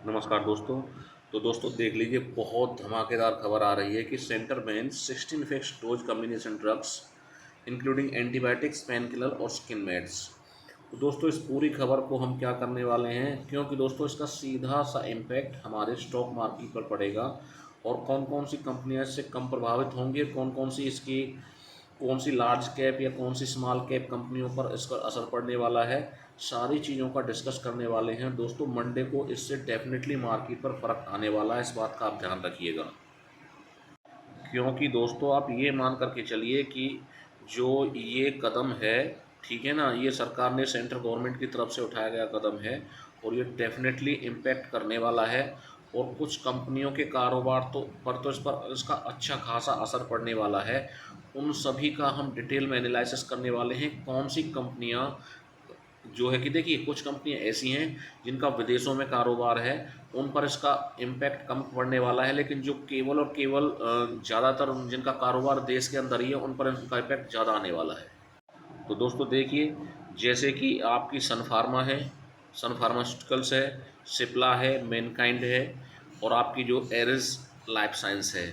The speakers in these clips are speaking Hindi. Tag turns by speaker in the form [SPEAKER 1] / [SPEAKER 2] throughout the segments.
[SPEAKER 1] नमस्कार दोस्तों। तो दोस्तों देख लीजिए, बहुत धमाकेदार खबर आ रही है कि centre bans 16 fixed dose combination drugs including antibiotics, pain killer और स्किन मेड्स। तो दोस्तों इस पूरी खबर को हम क्या करने वाले हैं, क्योंकि दोस्तों इसका सीधा सा इम्पैक्ट हमारे स्टॉक मार्केट पर पड़ेगा और कौन कौन सी कंपनियां इससे कम प्रभावित होंगी, कौन सी लार्ज कैप या कौन सी स्मॉल कैप कंपनियों पर इसका असर पड़ने वाला है, सारी चीज़ों का डिस्कस करने वाले हैं दोस्तों। मंडे को इससे डेफिनेटली मार्केट पर फ़र्क आने वाला है, इस बात का आप ध्यान रखिएगा। क्योंकि दोस्तों आप ये मान करके चलिए कि जो ये कदम है, ठीक है ना, ये सरकार ने सेंट्रल गवर्नमेंट की तरफ से उठाया गया कदम है और ये डेफिनेटली इम्पैक्ट करने वाला है। और कुछ कंपनियों के कारोबार तो इस पर इसका अच्छा खासा असर पड़ने वाला है। उन सभी का हम डिटेल में एनालिसिस करने वाले हैं। कौन सी कंपनियां जो है कि देखिए, कुछ कंपनियां ऐसी हैं जिनका विदेशों में कारोबार है, उन पर इसका इम्पैक्ट कम पड़ने वाला है, लेकिन जो केवल और केवल ज़्यादातर जिनका कारोबार देश के अंदर ही है, उन पर इनका इम्पैक्ट ज़्यादा आने वाला है। तो दोस्तों देखिए, जैसे कि आपकी सन फार्मा है, सन फार्मास्यूटिकल्स है, सिप्ला है, मैनकाइंड है और आपकी जो एरिस लाइफ साइंस है,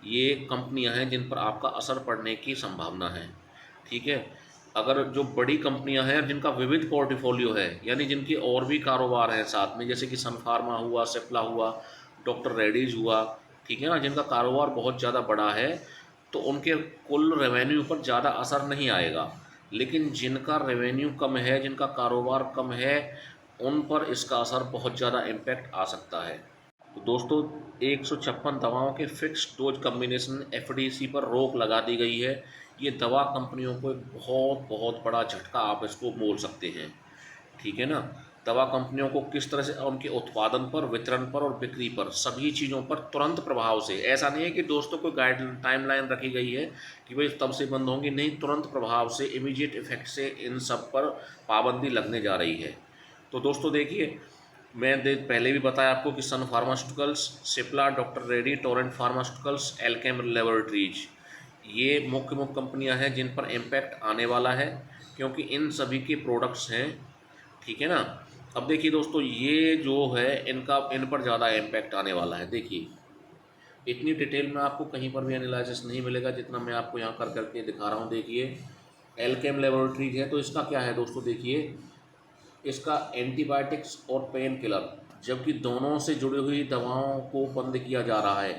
[SPEAKER 1] ये कंपनियां हैं जिन पर आपका असर पड़ने की संभावना है। ठीक है। अगर जो बड़ी कंपनियां हैं जिनका विविध पोर्टफोलियो है, यानी जिनकी और भी कारोबार हैं साथ में, जैसे कि सन फार्मा हुआ, सिप्ला हुआ, डॉक्टर रेड्डीज हुआ, ठीक है ना, जिनका कारोबार बहुत ज़्यादा बड़ा है, तो उनके कुल रेवेन्यू पर ज़्यादा असर नहीं आएगा। लेकिन जिनका रेवेन्यू कम है, जिनका कारोबार कम है, उन पर इसका असर बहुत ज़्यादा इम्पैक्ट आ सकता है। तो दोस्तों 156 दवाओं के फिक्स्ड डोज कम्बिनेशन एफडीसी पर रोक लगा दी गई है। ये दवा कंपनियों को एक बहुत बहुत बड़ा झटका आप इसको बोल सकते हैं। ठीक है ना। दवा कंपनियों को किस तरह से उनके उत्पादन पर, वितरण पर और बिक्री पर, सभी चीज़ों पर तुरंत प्रभाव से, ऐसा नहीं है कि दोस्तों कोई गाइड टाइमलाइन रखी गई है कि भाई तब से बंद होंगी, नहीं, तुरंत प्रभाव से, इमीडिएट इफेक्ट से इन सब पर पाबंदी लगने जा रही है। तो दोस्तों देखिए, पहले भी बताया आपको कि Sun pharmaceuticals, Cipla, doctor Reddy, Torrent pharmaceuticals, Alkem laboratories, ये मुख्य मुख्य कंपनियां हैं जिन पर इम्पैक्ट आने वाला है, क्योंकि इन सभी के प्रोडक्ट्स हैं। ठीक है ना। अब देखिए दोस्तों, ये जो है इन पर ज़्यादा इम्पैक्ट आने वाला है। देखिए, इतनी डिटेल में आपको कहीं पर भी एनालिसिस नहीं मिलेगा जितना मैं आपको यहाँ कर करके दिखा रहा हूँ। देखिए, एल्केम लेबोरेटरीज है, तो इसका क्या है दोस्तों, देखिए, इसका एंटीबायोटिक्स और पेन किलर, जबकि दोनों से जुड़ी हुई दवाओं को बंद किया जा रहा है।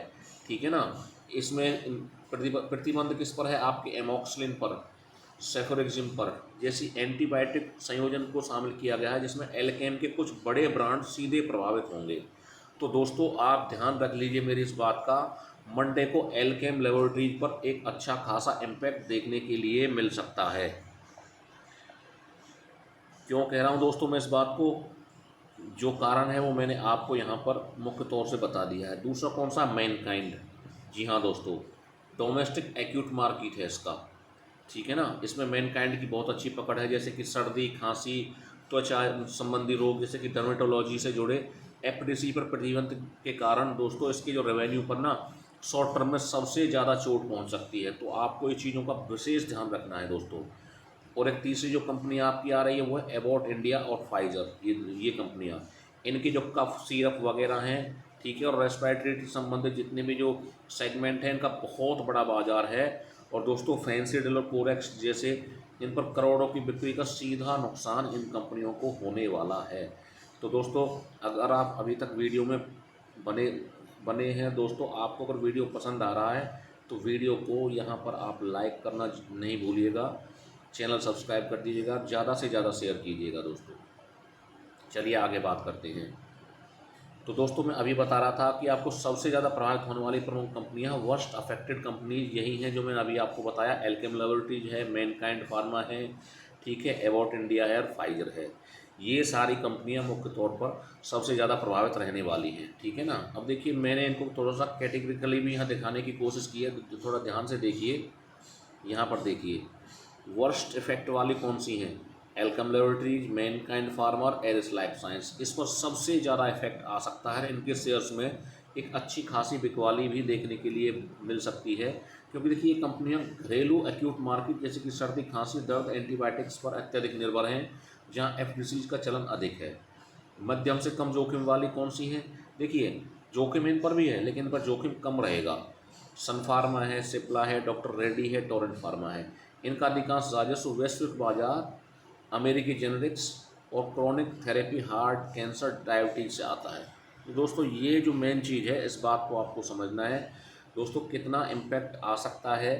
[SPEAKER 1] ठीक है ना। इसमें प्रतिबंध किस पर है, आपके एमोक्सिलिन पर, सेफोरेक्सिम पर जैसी एंटीबायोटिक संयोजन को शामिल किया गया है, जिसमें एल्केम के कुछ बड़े ब्रांड सीधे प्रभावित होंगे। तो दोस्तों आप ध्यान रख लीजिए मेरी इस बात का, मंडे को एल्केम लेबोरेटरीज पर एक अच्छा खासा इम्पैक्ट देखने के लिए मिल सकता है। क्यों कह रहा हूँ दोस्तों मैं इस बात को, जो कारण है वो मैंने आपको यहाँ पर मुख्य तौर से बता दिया है। दूसरा कौन सा, मैनकाइंड। जी हाँ दोस्तों, डोमेस्टिक एक्यूट मार्केट है इसका। ठीक है ना। इसमें मैनकाइंड की बहुत अच्छी पकड़ है, जैसे कि सर्दी, खांसी, त्वचा संबंधी रोग, जैसे कि डर्मेटोलॉजी से जुड़े। एफडीसी पर प्रतिबंध के कारण दोस्तों इसके जो रेवेन्यू पर ना शॉर्ट टर्म में सबसे ज़्यादा चोट पहुंच सकती है। तो आपको ये चीज़ों का विशेष ध्यान रखना है दोस्तों। और एक तीसरी जो कंपनी आपकी आ रही है वो है एबॉट इंडिया और फाइज़र। ये कंपनियां, इनकी जो कफ सिरप वगैरह हैं, ठीक है, और रेस्पिरेटरी से संबंधित जितने भी जो सेगमेंट हैं, इनका बहुत बड़ा बाजार है। और दोस्तों फैंसीडल और कोरेक्स जैसे, इन पर करोड़ों की बिक्री का सीधा नुकसान इन कंपनियों को होने वाला है। तो दोस्तों अगर आप अभी तक वीडियो में बने बने हैं दोस्तों, आपको अगर वीडियो पसंद आ रहा है तो वीडियो को यहाँ पर आप लाइक करना नहीं भूलिएगा, चैनल सब्सक्राइब कर दीजिएगा, ज़्यादा से ज़्यादा शेयर कीजिएगा दोस्तों। चलिए आगे बात करते हैं। तो दोस्तों मैं अभी बता रहा था कि आपको सबसे ज़्यादा प्रभावित होने वाली प्रमुख कंपनियां, वर्स्ट अफेक्टेड कंपनीज यही हैं जो मैंने अभी आपको बताया। एल्केम लेबोरेटरीज है, मैनकाइंड फार्मा है, ठीक है, एबॉट इंडिया है और फाइजर है। ये सारी कंपनियां मुख्य तौर पर सबसे ज़्यादा प्रभावित रहने वाली हैं। ठीक है ना। अब देखिए, मैंने इनको थोड़ा सा कैटेगरिकली भी यहाँ दिखाने की कोशिश की है, तो थोड़ा ध्यान से देखिए। यहाँ पर देखिए, वर्स्ट इफेक्ट वाली कौन सी हैं, Alkem Laboratories, Mankind Pharma, Eris Life Science. इस पर सबसे ज़्यादा इफेक्ट आ सकता है। इनके शेयर्स में एक अच्छी खासी बिकवाली भी देखने के लिए मिल सकती है, क्योंकि देखिए ये कंपनियां घरेलू एक्यूट मार्केट जैसे कि सर्दी, खांसी, दर्द, एंटीबायोटिक्स पर अत्यधिक निर्भर हैं, जहां एफडीसी का चलन अधिक है। मध्यम से कम जोखिम वाली कौन सी हैं, देखिए जोखिम इन पर भी है, लेकिन इन पर जोखिम कम रहेगा। सन फार्मा है, सिप्ला है, डॉक्टर रेड्डी है, टोरेंट फार्मा है। इनका अधिकांश राजस्व वैश्विक बाजार, अमेरिकी जेनेरिक्स और chronic therapy, heart, cancer, diabetes से आता है। तो दोस्तों ये जो मेन चीज़ है, इस बात को आपको समझना है दोस्तों, कितना इम्पैक्ट आ सकता है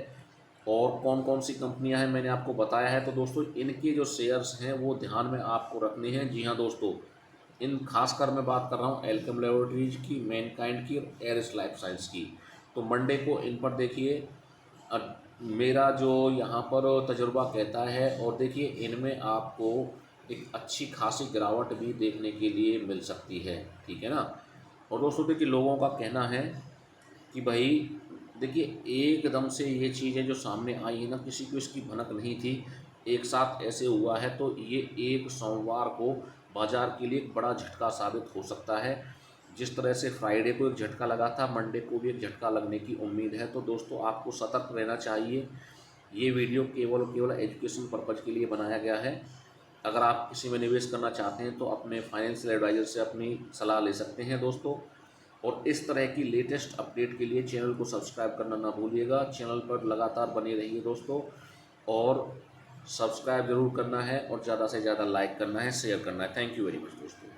[SPEAKER 1] और कौन कौन सी कंपनियां हैं मैंने आपको बताया है। तो दोस्तों इनके जो शेयर्स हैं वो ध्यान में आपको रखने हैं। जी हाँ दोस्तों, इन खासकर मैं बात कर रहा हूँ एल्केम लेबोरेटरीज की, मैनकाइंड की और एरिस लाइफ साइंस की। तो मंडे को इन पर देखिए मेरा जो यहाँ पर तजुर्बा कहता है, और देखिए इनमें आपको एक अच्छी खासी गिरावट भी देखने के लिए मिल सकती है, ठीक है ना। और दोस्तों देखिए लोगों का कहना है कि भाई देखिए एकदम से ये चीज़ें जो सामने आई है ना, किसी को इसकी भनक नहीं थी, एक साथ ऐसे हुआ है, तो ये एक सोमवार को बाजार के लिए एक बड़ा झटका साबित हो सकता है। जिस तरह से फ्राइडे को एक झटका लगा था, मंडे को भी एक झटका लगने की उम्मीद है। तो दोस्तों आपको सतर्क रहना चाहिए। ये वीडियो केवल और केवल एजुकेशन पर्पज़ के लिए बनाया गया है। अगर आप किसी में निवेश करना चाहते हैं तो अपने फाइनेंशियल एडवाइज़र से अपनी सलाह ले सकते हैं दोस्तों। और इस तरह की लेटेस्ट अपडेट के लिए चैनल को सब्सक्राइब करना ना भूलिएगा। चैनल पर लगातार बने रहिए दोस्तों, और सब्सक्राइब ज़रूर करना है और ज़्यादा से ज़्यादा लाइक करना है, शेयर करना है। थैंक यू वेरी मच दोस्तों।